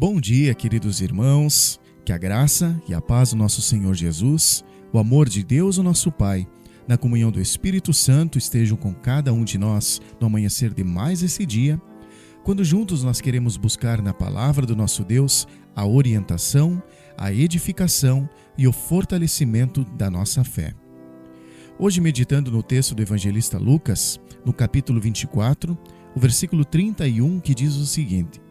Bom dia, queridos irmãos, que a graça e a paz do nosso Senhor Jesus, o amor de Deus, o nosso Pai, na comunhão do Espírito Santo estejam com cada um de nós no amanhecer de mais esse dia, quando juntos nós queremos buscar na palavra do nosso Deus a orientação, a edificação e o fortalecimento da nossa fé. Hoje, meditando no texto do evangelista Lucas, no capítulo 24, o versículo 31, que diz o seguinte: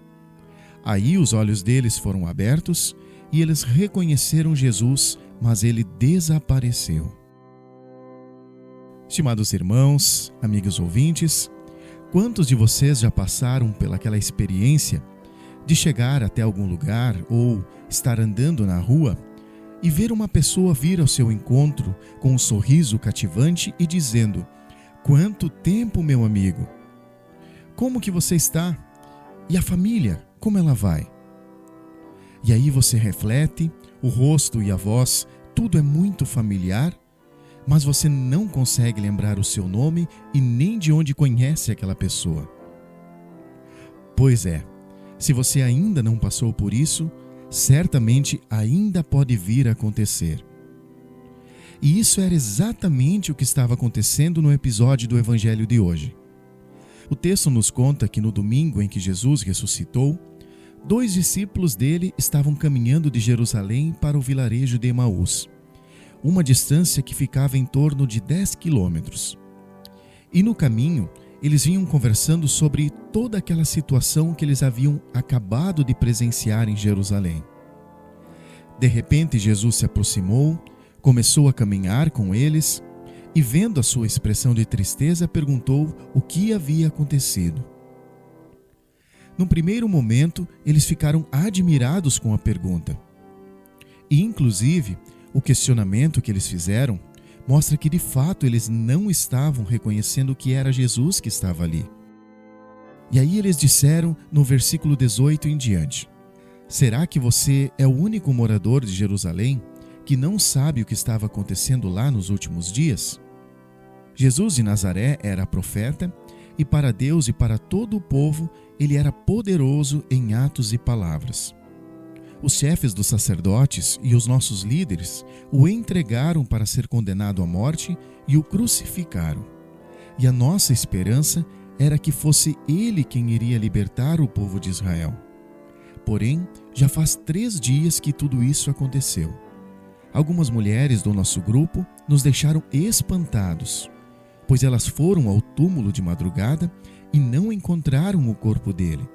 Aí os olhos deles foram abertos e eles reconheceram Jesus, mas ele desapareceu. Estimados irmãos, amigos ouvintes, quantos de vocês já passaram pelaquela experiência de chegar até algum lugar ou estar andando na rua e ver uma pessoa vir ao seu encontro com um sorriso cativante e dizendo: "Quanto tempo, meu amigo? Como que você está? E a família, como ela vai?" E aí você reflete, o rosto e a voz, tudo é muito familiar, mas você não consegue lembrar o seu nome e nem de onde conhece aquela pessoa. Pois é, se você ainda não passou por isso, certamente ainda pode vir a acontecer. E isso era exatamente o que estava acontecendo no episódio do Evangelho de hoje. O texto nos conta que no domingo em que Jesus ressuscitou, 2 discípulos dele estavam caminhando de Jerusalém para o vilarejo de Emaús, uma distância que ficava em torno de 10 quilômetros. E no caminho, eles vinham conversando sobre toda aquela situação que eles haviam acabado de presenciar em Jerusalém. De repente, Jesus se aproximou, começou a caminhar com eles e, vendo a sua expressão de tristeza, perguntou o que havia acontecido. No primeiro momento, eles ficaram admirados com a pergunta. E, inclusive, o questionamento que eles fizeram mostra que, de fato, eles não estavam reconhecendo que era Jesus que estava ali. E aí eles disseram, no versículo 18 em diante: "Será que você é o único morador de Jerusalém que não sabe o que estava acontecendo lá nos últimos dias?" Jesus de Nazaré era profeta, e para Deus e para todo o povo, ele era poderoso em atos e palavras. Os chefes dos sacerdotes e os nossos líderes o entregaram para ser condenado à morte e o crucificaram. E a nossa esperança era que fosse ele quem iria libertar o povo de Israel. Porém, já faz 3 dias que tudo isso aconteceu. Algumas mulheres do nosso grupo nos deixaram espantados, pois elas foram ao túmulo de madrugada e não encontraram o corpo dele.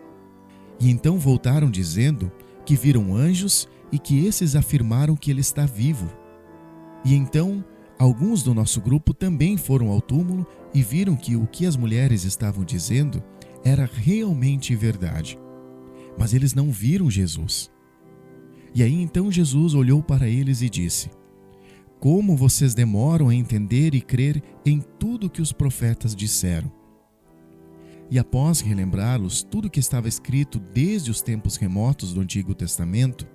E então voltaram dizendo que viram anjos e que esses afirmaram que ele está vivo. E então, alguns do nosso grupo também foram ao túmulo e viram que o que as mulheres estavam dizendo era realmente verdade. Mas eles não viram Jesus. E aí então Jesus olhou para eles e disse: "Como vocês demoram a entender e crer em tudo que os profetas disseram?" E após relembrá-los tudo que estava escrito desde os tempos remotos do Antigo Testamento,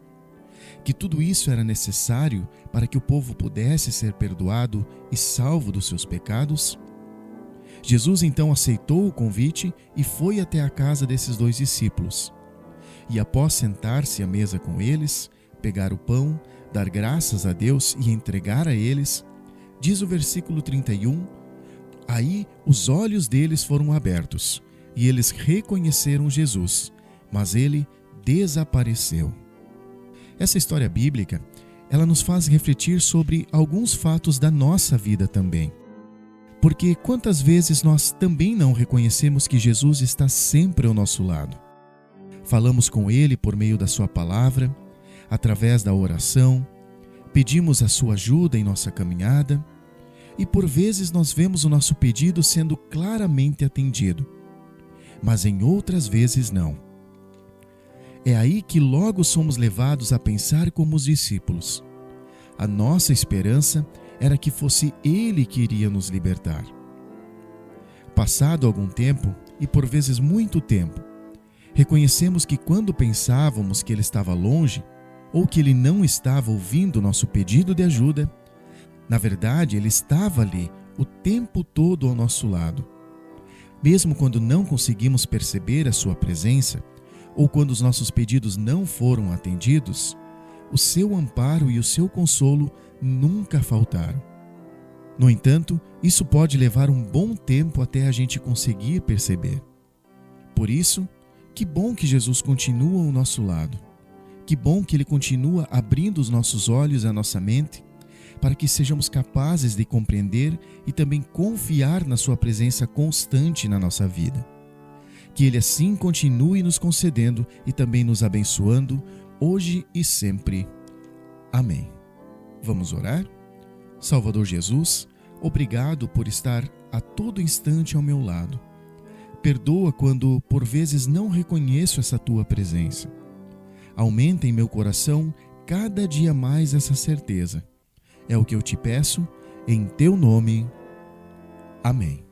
que tudo isso era necessário para que o povo pudesse ser perdoado e salvo dos seus pecados, Jesus então aceitou o convite e foi até a casa desses 2 discípulos. E após sentar-se à mesa com eles, pegar o pão, dar graças a Deus e entregar a eles, diz o versículo 31, aí os olhos deles foram abertos e eles reconheceram Jesus, mas ele desapareceu. Essa história bíblica, ela nos faz refletir sobre alguns fatos da nossa vida também. Porque quantas vezes nós também não reconhecemos que Jesus está sempre ao nosso lado? Falamos com ele por meio da sua palavra, através da oração, pedimos a sua ajuda em nossa caminhada e por vezes nós vemos o nosso pedido sendo claramente atendido, mas em outras vezes não. É aí que logo somos levados a pensar como os discípulos. A nossa esperança era que fosse ele que iria nos libertar. Passado algum tempo, e por vezes muito tempo, reconhecemos que quando pensávamos que ele estava longe, ou que ele não estava ouvindo nosso pedido de ajuda, na verdade ele estava ali o tempo todo ao nosso lado. Mesmo quando não conseguimos perceber a sua presença, ou quando os nossos pedidos não foram atendidos, o seu amparo e o seu consolo nunca faltaram. No entanto, isso pode levar um bom tempo até a gente conseguir perceber. Por isso, que bom que Jesus continua ao nosso lado. Que bom que Ele continua abrindo os nossos olhos e a nossa mente para que sejamos capazes de compreender e também confiar na Sua presença constante na nossa vida. Que Ele assim continue nos concedendo e também nos abençoando, hoje e sempre. Amém. Vamos orar? Salvador Jesus, obrigado por estar a todo instante ao meu lado. Perdoa quando, por vezes, não reconheço essa Tua presença. Aumenta em meu coração cada dia mais essa certeza. É o que eu te peço, em Teu nome. Amém.